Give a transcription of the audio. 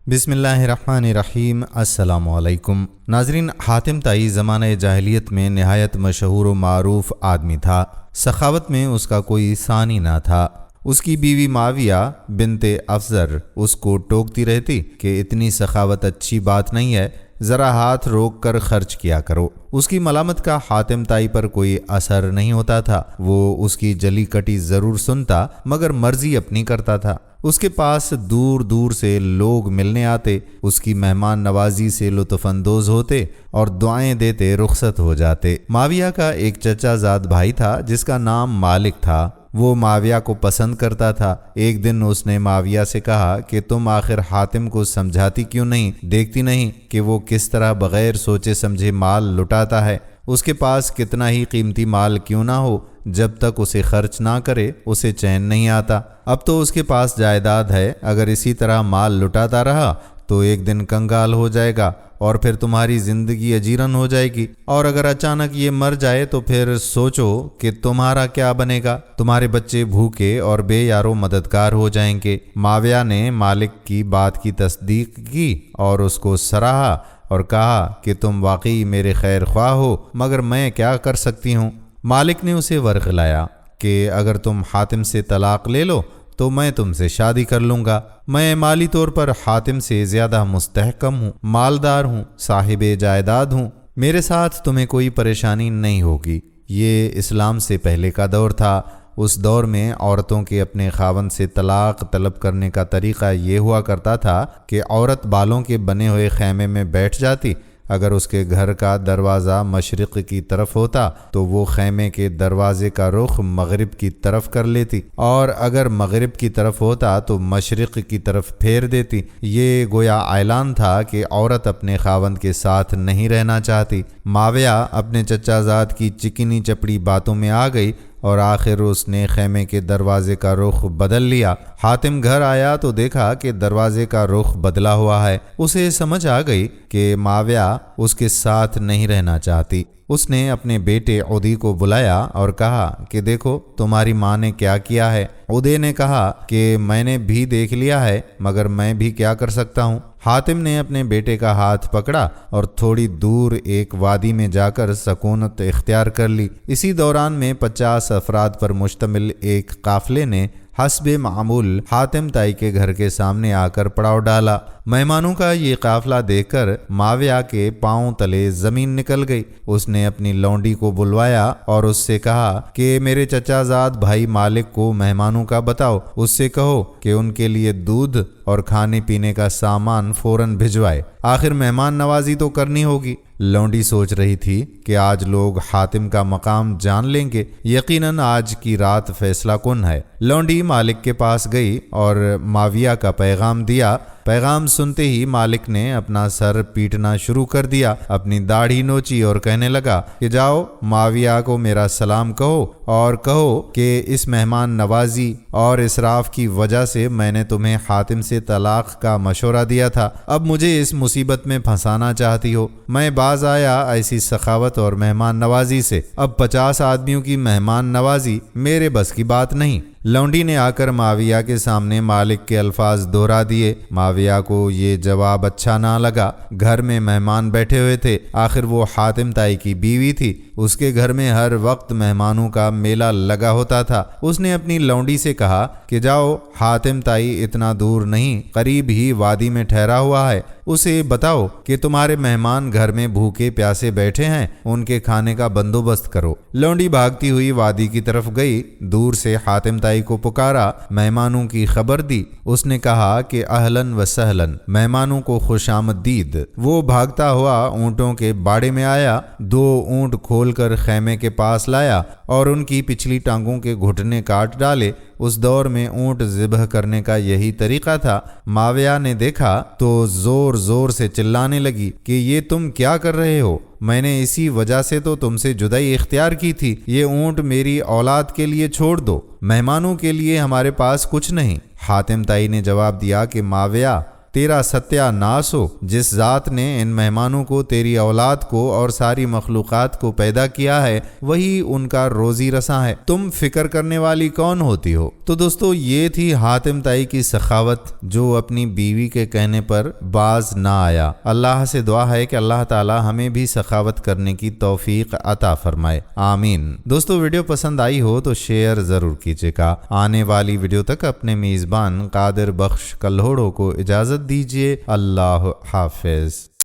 بسم اللہ الرحمن الرحیم۔ السلام علیکم ناظرین، حاتم طائی زمانہ جاہلیت میں نہایت مشہور و معروف آدمی تھا۔ سخاوت میں اس کا کوئی ثانی نہ تھا۔ اس کی بیوی معاویہ بنت افزر اس کو ٹوکتی رہتی کہ اتنی سخاوت اچھی بات نہیں ہے، ذرا ہاتھ روک کر خرچ کیا کرو۔ اس کی ملامت کا حاتم طائی پر کوئی اثر نہیں ہوتا تھا۔ وہ اس کی جلی کٹی ضرور سنتا مگر مرضی اپنی کرتا تھا۔ اس کے پاس دور دور سے لوگ ملنے آتے، اس کی مہمان نوازی سے لطف اندوز ہوتے اور دعائیں دیتے رخصت ہو جاتے۔ معاویہ کا ایک چچا زاد بھائی تھا جس کا نام مالک تھا۔ وہ معاویہ کو پسند کرتا تھا۔ ایک دن اس نے معاویہ سے کہا کہ تم آخر حاتم کو سمجھاتی کیوں نہیں؟ دیکھتی نہیں کہ وہ کس طرح بغیر سوچے سمجھے مال لٹاتا ہے؟ اس کے پاس کتنا ہی قیمتی مال کیوں نہ ہو، جب تک اسے خرچ نہ کرے اسے چین نہیں آتا۔ اب تو اس کے پاس جائیداد ہے، اگر اسی طرح مال لٹاتا رہا تو ایک دن کنگال ہو جائے گا اور پھر تمہاری زندگی اجیرن ہو جائے گی، اور اگر اچانک یہ مر جائے تو پھر سوچو کہ تمہارا کیا بنے گا۔ تمہارے بچے بھوکے اور بے یارو مددگار ہو جائیں گے۔ معاویہ نے مالک کی بات کی تصدیق کی اور اس کو سراہا اور کہا کہ تم واقعی میرے خیر خواہ ہو، مگر میں کیا کر سکتی ہوں؟ مالک نے اسے ورغلایا کہ اگر تم حاتم سے طلاق لے لو تو میں تم سے شادی کر لوں گا۔ میں مالی طور پر حاتم سے زیادہ مستحکم ہوں، مالدار ہوں، صاحب جائیداد ہوں، میرے ساتھ تمہیں کوئی پریشانی نہیں ہوگی۔ یہ اسلام سے پہلے کا دور تھا۔ اس دور میں عورتوں کے اپنے خاوند سے طلاق طلب کرنے کا طریقہ یہ ہوا کرتا تھا کہ عورت بالوں کے بنے ہوئے خیمے میں بیٹھ جاتی۔ اگر اس کے گھر کا دروازہ مشرق کی طرف ہوتا تو وہ خیمے کے دروازے کا رخ مغرب کی طرف کر لیتی، اور اگر مغرب کی طرف ہوتا تو مشرق کی طرف پھیر دیتی۔ یہ گویا اعلان تھا کہ عورت اپنے خاوند کے ساتھ نہیں رہنا چاہتی۔ معاویہ اپنے چچا زاد کی چکنی چپڑی باتوں میں آ گئی اور آخر اس نے خیمے کے دروازے کا رخ بدل لیا۔ حاتم گھر آیا تو دیکھا کہ دروازے کا رخ بدلا ہوا ہے۔ اسے سمجھ آ گئی کہ معاویہ اس کے ساتھ نہیں رہنا چاہتی۔ اس نے اپنے بیٹے عدی کو بلایا اور کہا کہ دیکھو تمہاری ماں نے کیا کیا ہے۔ عدی نے کہا کہ میں نے بھی دیکھ لیا ہے، مگر میں بھی کیا کر سکتا ہوں۔ حاتم نے اپنے بیٹے کا ہاتھ پکڑا اور تھوڑی دور ایک وادی میں جا کر سکونت اختیار کر لی۔ اسی دوران میں 50 افراد پر مشتمل ایک قافلے نے حسب معمول حاتم طائی کے گھر کے سامنے آ کر پڑاؤ ڈالا۔ مہمانوں کا یہ قافلہ دیکھ کر معاویہ کے پاؤں تلے زمین نکل گئی۔ اس نے اپنی لونڈی کو بلوایا اور اس سے کہا کہ میرے چچا زاد بھائی مالک کو مہمانوں کا بتاؤ، اس سے کہو کہ ان کے لیے دودھ اور کھانے پینے کا سامان فوراً بھجوائے، آخر مہمان نوازی تو کرنی ہوگی۔ لونڈی سوچ رہی تھی کہ آج لوگ حاتم کا مقام جان لیں گے، یقیناً آج کی رات فیصلہ کن ہے۔ لونڈی مالک کے پاس گئی اور معاویہ کا پیغام دیا۔ پیغام سنتے ہی مالک نے اپنا سر پیٹنا شروع کر دیا، اپنی داڑھی نوچی اور کہنے لگا کہ جاؤ معاویہ کو میرا سلام کہو اور کہو کہ اس مہمان نوازی اور اسراف کی وجہ سے میں نے تمہیں حاتم سے طلاق کا مشورہ دیا تھا۔ اب مجھے اس مصیبت میں پھنسانا چاہتی ہو۔ میں باز آیا ایسی سخاوت اور مہمان نوازی سے۔ اب 50 آدمیوں کی مہمان نوازی میرے بس کی بات نہیں۔ لونڈی نے آ کر معاویہ کے سامنے مالک کے الفاظ دہرا دیے۔ معاویہ کو یہ جواب اچھا نہ لگا۔ گھر میں مہمان بیٹھے ہوئے تھے، آخر وہ حاتم طائی کی بیوی تھی۔ اس کے گھر میں ہر وقت مہمانوں کا میلہ لگا ہوتا تھا۔ اس نے اپنی لونڈی سے کہا کہ جاؤ، حاتم طائی اتنا دور نہیں، قریب ہی وادی میں ٹھہرا ہوا ہے، اسے بتاؤ کہ تمہارے مہمان گھر میں بھوکے پیاسے بیٹھے ہیں، ان کے کھانے کا بندوبست کرو۔ لونڈی بھاگتی ہوئی وادی کی طرف گئی، دور سے حاتم طائی کو پکارا، مہمانوں کی خبر دی۔ اس نے کہا کہ اہلاً و سہلاً، مہمانوں کو خوش آمدید۔ وہ بھاگتا ہوا اونٹوں کے باڑے میں آیا، 2 اونٹ کھول کر خیمے کے پاس لایا اور ان کی پچھلی ٹانگوں کے گھٹنے کاٹ ڈالے۔ اس دور میں اونٹ ذبح کرنے کا یہی طریقہ تھا۔ معاویہ نے دیکھا تو زور زور سے چلانے لگی کہ یہ تم کیا کر رہے ہو؟ میں نے اسی وجہ سے تو تم سے جدائی اختیار کی تھی۔ یہ اونٹ میری اولاد کے لیے چھوڑ دو، مہمانوں کے لیے ہمارے پاس کچھ نہیں۔ حاتم طائی نے جواب دیا کہ معاویہ، تیرا ستیہ ناس ہو۔ جس ذات نے ان مہمانوں کو، تیری اولاد کو اور ساری مخلوقات کو پیدا کیا ہے وہی ان کا روزی رساں ہے، تم فکر کرنے والی کون ہوتی ہو؟ تو دوستو یہ تھی حاتم طائی کی سخاوت جو اپنی بیوی کے کہنے پر باز نہ آیا۔ اللہ سے دعا ہے کہ اللہ تعالی ہمیں بھی سخاوت کرنے کی توفیق عطا فرمائے، آمین۔ دوستو ویڈیو پسند آئی ہو تو شیئر ضرور کیجیے گا۔ آنے والی ویڈیو تک اپنے میزبان قادر بخش کلہوڑو کو اجازت دیجیے۔ اللہ حافظ۔